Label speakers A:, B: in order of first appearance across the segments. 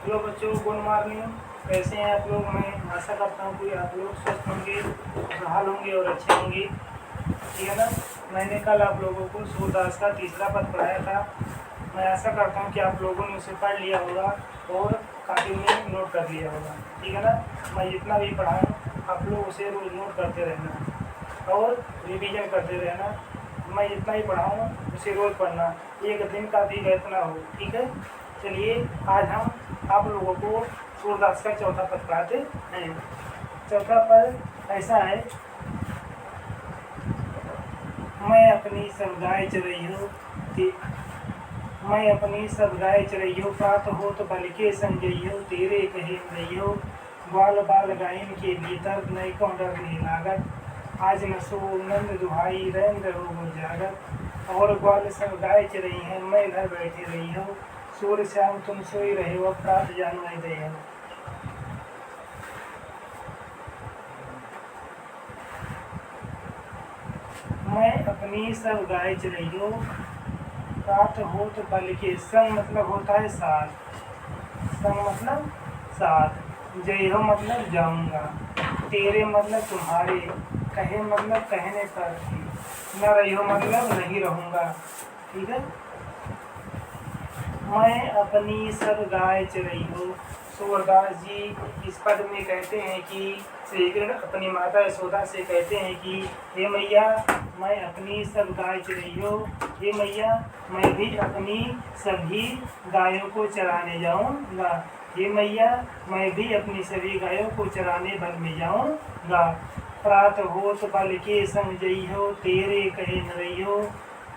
A: Hello बच्चों, good morning. कैसे हैं आप लोग? मैं आशा करता हूँ कि आप लोग स्वस्थ होंगे, खुशहाल होंगे और अच्छे होंगे। ठीक है ना। मैंने कल आप लोगों को सूरदास का तीसरा पद पढ़ाया था। मैं आशा करता हूँ कि आप लोगों ने उसे पढ़ लिया होगा और काफ़ी में नोट कर लिया होगा। ठीक है ना। मैं जितना भी पढ़ाऊँ आप लोग उसे रोज़ नोट करते रहना और रिवीजन करते रहना। मैं जितना ही पढ़ाऊँ उसे रोज़ पढ़ना, एक दिन का भी व्यर्थ ना हो। ठीक है। चलिए आज हम आप लोगों को सूरदास का चौथा पद पढ़ाते हैं। चौथा पद ऐसा है, मैं अपनी सब गाय चरइयो, मैं अपनी सब गाय चरइयो, प्रात हो तो बल के संजइयो, तेरे कहे रहियो, ग्वाल बाल गायन के भीतर नैको डर नहीं लागत, आज न सो नंद दुहाई रैन रहो जागत, और ग्वाल सब गाय चरई हैं, मैं घर बैठे रही हो, सूर्य श्याम तुम सोई रहे हो, प्रात जान मैं दे हो। मैं अपनी सब गाय चरइयो, प्रात हो तो बल के, संग मतलब होता है साथ, संग मतलब साथ, जय हो मतलब जाऊंगा, तेरे मतलब तुम्हारे, कहे मतलब कहने पर, न रहियो मतलब नहीं रहूंगा। ठीक है। मैं अपनी सब गाय चरइयो, सूरदास जी इस पद में कहते हैं कि श्री कृष्ण अपनी माता यशोदा से कहते हैं कि हे मैया, मैं अपनी सब गाय चरइयो, हे मैया मैं भी अपनी सभी गायों को चराने जाऊंगा, हे मैया मैं भी अपनी सभी गायों को चराने वन में जाऊंगा, प्रात हो तो बल के संग जइयो, तेरे कहे न रहियो,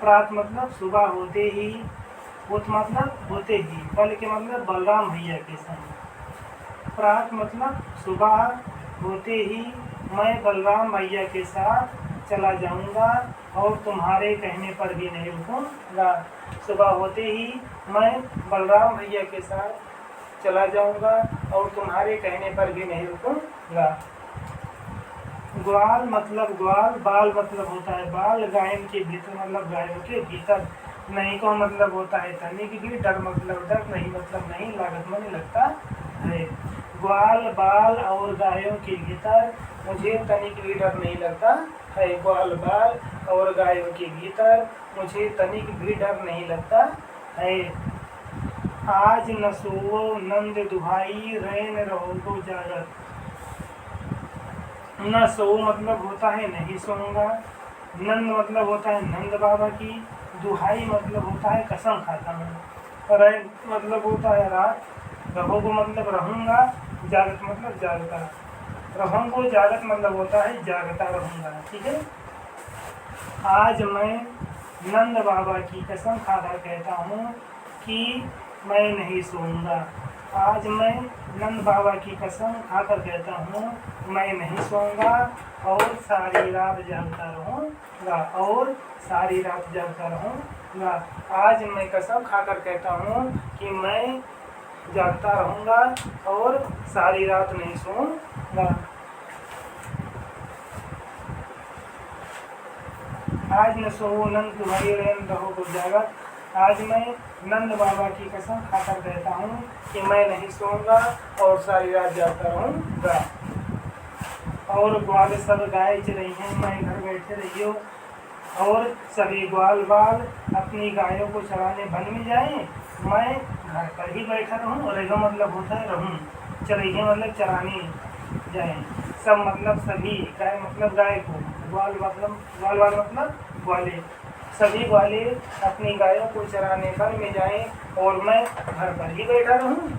A: प्रात मतलब सुबह होते ही, होत मतलब होते ही, बल के मतलब बलराम भैया के संग, प्रात मतलब सुबह होते ही मैं बलराम भैया के साथ चला जाऊंगा और तुम्हारे कहने पर भी नहीं रुकूंगा। सुबह होते ही मैं बलराम भैया के साथ चला जाऊंगा और तुम्हारे कहने पर भी नहीं रुकूंगा। ग्वाल मतलब ग्वाल, बाल मतलब होता है बाल, गायन के भीतर मतलब गायों के भीतर, नहीं को मतलब होता है तनिक भी, डर मतलब डर, नहीं मतलब नहीं, लागत में नहीं लगता है। ग्वाल बाल और गायों के भीतर मुझे तनिक भी डर नहीं लगता है। ग्वाल बाल और गायों के भीतर मुझे तनिक भी डर नहीं लगता है। आज न सोओ नंद दुहाई, रैन रहो जागत, न सो मतलब होता है नहीं सोऊंगा, नंद मतलब होता है नंद बाबा की, दुहाई मतलब होता है कसम खाता हूँ, रैन मतलब होता है रात, रहोगो मतलब रहूंगा, जागत मतलब जागता, रहूंगो जागत मतलब होता है जागता रहूंगा। ठीक है। आज मैं नंद बाबा की कसम खाकर कहता हूँ कि मैं नहीं सोऊंगा। आज मैं नंद बाबा की कसम खाकर कहता हूँ मैं नहीं सोऊंगा और सारी रात जागता रहूँगा, और सारी रात जागता रहूँगा। आज मैं कसम खाकर कहता हूँ कि मैं जागता रहूँगा और सारी रात नहीं सोऊंगा। आज न सोओ नंद दुहाई, रैन रहो जागत, आज मैं नंद बाबा की कसम खाकर कहता हूँ कि मैं नहीं सोऊंगा और सारी रात जागता रहूँगा। और ग्वाल सब गाय चरई हैं, मैं घर बैठे रहियो, और सभी ग्वाल बाल अपनी गायों को चराने वन में जाएं, मैं घर पर ही बैठा रहूं, और रहेगा मतलब होता है रहूं, चरइया मतलब चराने जाएं, सब मतलब सभी, गाय मतलब गाय को, ग्वाल बाल मतलब ग्वाले, सभी ग्वाले अपनी गायों को चराने वन में जाएं और मैं घर पर ही बैठा रहूं।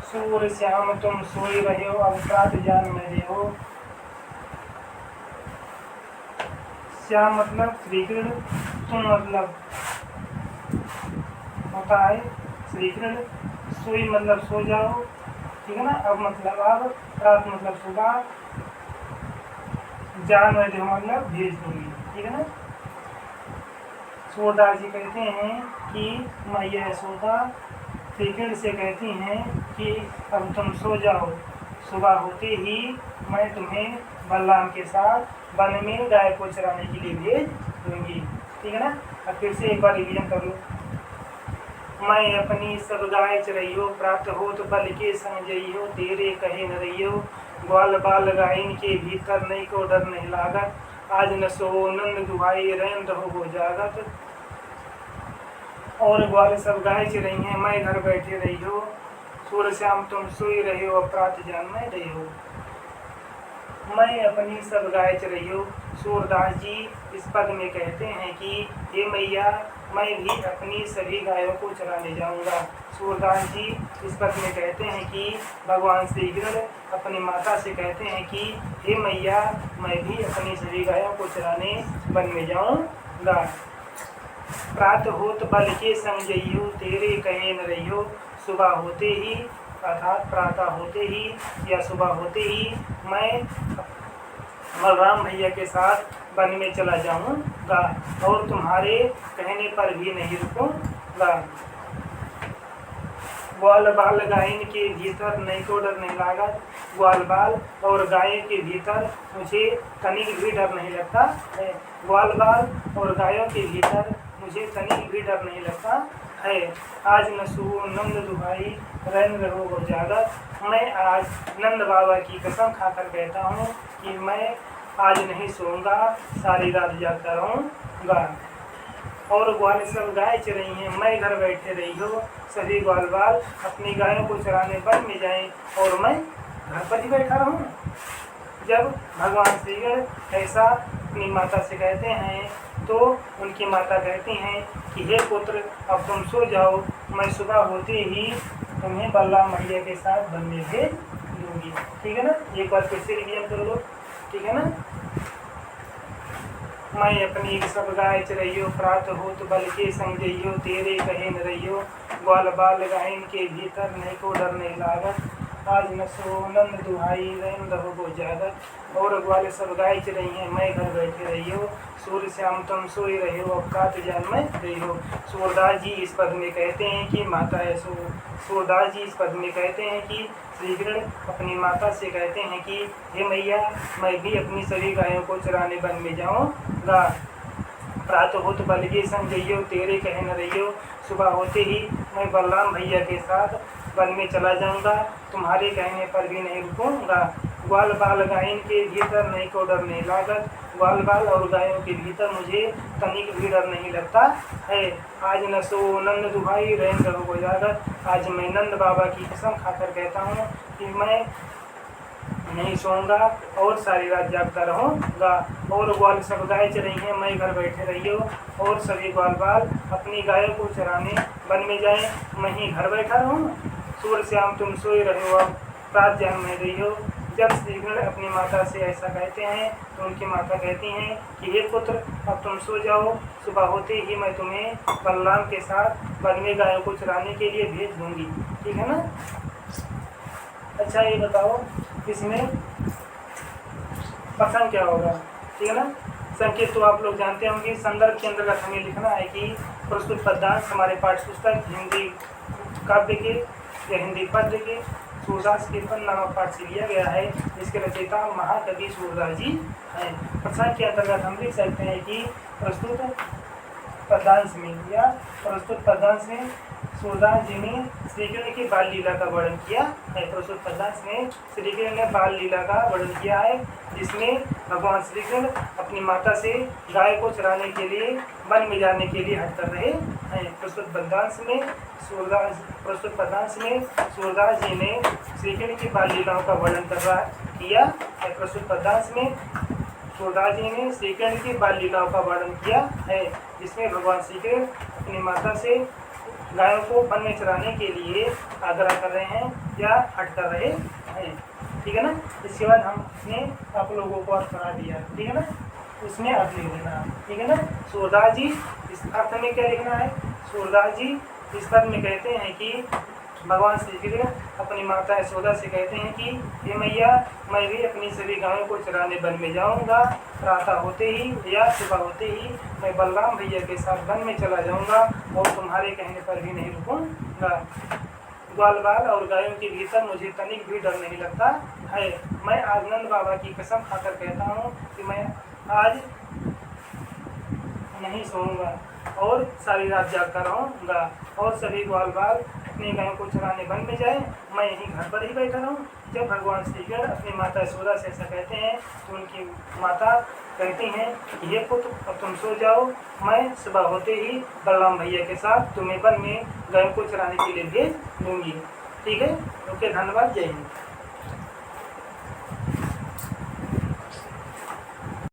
A: सूर्य श्याम तुम सोई रहे हो, अब प्रात जान में दे हो। श्याम मतलब श्री कृष्ण, तुम मतलब होता है श्री कृष्ण, सोई मतलब सो जाओ। ठीक है ना। अब मतलब अब, रात मतलब सुबह, जान में दो मतलब भेज दूंगी। ठीक है ना। सूरदास जी कहते हैं कि मैया यशोदा श्री कृष्ण से कहती हैं कि अब तुम सो जाओ, सुबह होते ही मैं तुम्हें बलराम के साथ वन में गाय को चराने के लिए भेज दूंगी। ठीक है ना। अब फिर से एक बार रिवीजन कर लो। मैं अपनी सब गाय चरइयो, प्राप्त होत बल के संग जइयो, तेरे कहे न रहियो। ग्वाल बाल गायन के भीतर नहीं को डर नहीं लागत, आज न सो नंद दुहाई रैन रहो गो जागत। और ग्वाल सब गाय चरई हैं, मैं घर बैठे रहियो, सूर श्याम तुम सोई रहे हो, अपराध जान में रहे हो। मैं अपनी सब गाय चरइयो, सूरदास जी इस पद में कहते हैं कि हे मैया, मैं भी अपनी सभी गायों को चराने जाऊंगा। सूरदास जी इस पद में कहते हैं कि भगवान श्री कृष्ण अपनी माता से कहते हैं कि हे मैया, मैं भी अपनी सभी गायों को चराने वन में जाऊंगा। प्रात होत बल के संग जइयो, तेरे कहे न रहियो। सुबह होते ही अर्थात प्रातः होते ही या सुबह होते ही मैं बलराम भैया के साथ वन में चला जाऊंगा और तुम्हारे कहने पर भी नहीं रुकूंगा। ग्वाल बाल गायन के भीतर नहीं को डर नहीं लागत, ग्वाल बाल और गाय के भीतर मुझे तनिक भी डर नहीं लगता है। ग्वाल बाल और गायों के भीतर मुझे तनिक भी डर नहीं लगता है। आज न सो नंद दुहाई रैन रहो गो जागत। मैं आज नंद बाबा की कसम खाकर कहता हूँ कि मैं आज नहीं सोऊंगा, सारी रात जागता रहूँगा। और ग्वाल सब गाय चरई हैं, मैं घर बैठे रही हो, सभी ग्वाल बाल अपनी गायों को चराने वन में जाएं और मैं घर पर ही बैठा रहूँ। जब भगवान श्री कृष्ण ऐसा अपनी माता से कहते हैं तो उनकी माता कहती हैं कि हे पुत्र, अब तुम सो जाओ, मैं सुबह होते ही तुम्हें बलराम भैया के साथ वन में भेज दूंगी। ठीक है ना, एक बार फिर से रिवीजन कर लो। ठीक है ना। मैं अपनी सब गाय चरइयो, प्रात होत बल के संग जइयो, तेरे कहे न रहियो। ग्वाल बाल गायन के भीतर नहीं को डर नहीं लागत, आज न सो नंद दुहाई रैन रहो गो जागत। और ग्वाल सब गाय चरई हैं, मैं घर बैठे रहियो, सूर्य श्याम तुम सोई रहे हो, अपराध जान में रही हो। सूरदास जी इस पद में कहते हैं कि माता है सूरदास जी इस पद में कहते हैं कि श्री कृष्ण अपनी माता से कहते हैं कि हे मैया, मैं भी अपनी सभी गायों को चराने वन में जाऊंगा। प्रातः होत बल के संग जइयो, तेरे कहे न रहियो। सुबह होते ही मैं बलराम भैया के साथ वन में चला जाऊंगा, तुम्हारे कहने पर भी नहीं रुकूंगा। ग्वाल बाल गायन के भीतर नहीं को डर नहीं लागत, ग्वाल बाल और गायों के भीतर मुझे तनिक भी डर नहीं लगता है। आज न सो नंद दुहाई रैन रहो गो जागत। आज मैं नंद बाबा की कसम खाकर कहता हूँ कि मैं नहीं सोऊंगा और सारी रात जागता रहूँगा। और ग्वाल सब गाय चरई हैं, मैं घर बैठे रहियो, और सभी ग्वाल बाल अपनी गायों को चराने वन में जाएं, मैं ही घर बैठा रहूँ। सूर्य श्याम तुम सोए रहे हो, रात जान में रही हो। जब श्री कृष्ण अपनी माता से ऐसा कहते हैं तो उनकी माता कहती हैं कि हे पुत्र, अब तुम सो जाओ, सुबह होते ही मैं तुम्हें बलराम के साथ वन में गायों को चराने के लिए भेज दूंगी। ठीक है ना। अच्छा, ये बताओ इसमें प्रसंग क्या होगा। ठीक है ना। संकेत तो आप लोग जानते होंगे। संदर्भ के अंतर्गत हमें लिखना है कि प्रस्तुत पद्यांश हमारे पाठ्य पुस्तक हिंदी काव्य के या हिंदी पद्य के सूरदास कीर्तन नामक पाठ से लिया गया है। इसके रचयिता महाकवि सूरदास जी हैं। प्रसंग के अंतर्गत हम लिख सकते हैं कि प्रस्तुत पद्यांश में या प्रस्तुत पद्यांश में सूरदास जी ने श्री कृष्ण की बाल लीला का वर्णन किया है। प्रस्तुत पद्यांश में श्री कृष्ण ने बाल लीला का वर्णन किया है, जिसमें भगवान श्री कृष्ण अपनी माता से गाय को चराने के लिए वन में जाने के लिए हट कर रहे हैं। प्रस्तुत पद्यांश में सूरदास जी ने श्री कृष्ण की बाल लीलाओं का वर्णन किया है। प्रस्तुत पद्यांश में सूरदास जी ने श्री कृष्ण की बाल लीलाओं का वर्णन किया है, जिसमें भगवान श्री कृष्ण अपनी माता से गायों को वन में चराने के लिए आग्रह कर रहे हैं या हट कर रहे हैं। ठीक है ना। इसके बाद हमने आप लोगों को अर्थ करा दिया। ठीक है ना। उसमें अर्थ लिख देना। ठीक है ना। सूरदास जी इस अर्थ में क्या लिखना है। सूरदास जी इस पद में कहते हैं कि भगवान श्री कृष्ण अपनी माता यशोदा से कहते हैं कि हे मैया, मैं भी अपनी सभी गायों को चराने वन में जाऊंगा। प्रातः होते ही या सुबह होते ही मैं बलराम भैया के साथ वन में चला जाऊंगा और तुम्हारे कहने पर भी नहीं रुकूंगा। ग्वाल बाल और गायों के भीतर मुझे तनिक भी डर नहीं लगता है। मैं आज नंद बाबा की कसम खाकर कहता हूँ कि मैं आज नहीं सोऊंगा, और सारी रात जाग कर रहूँगा और सभी ग्वाल बाल अपनी गायों को चराने वन में जाए, मैं यहीं घर पर ही बैठा रहूँ। जब भगवान श्री कृष्ण अपनी माता यशोदा से ऐसा कहते हैं तो उनकी माता कहती हैं कि हे पुत्र अब तुम सो जाओ, मैं सुबह होते ही बलराम भैया के साथ तुम्हें वन में गायों को चराने के लिए भेज दूँगी। ठीक है, ओके, धन्यवाद, जय हिंद।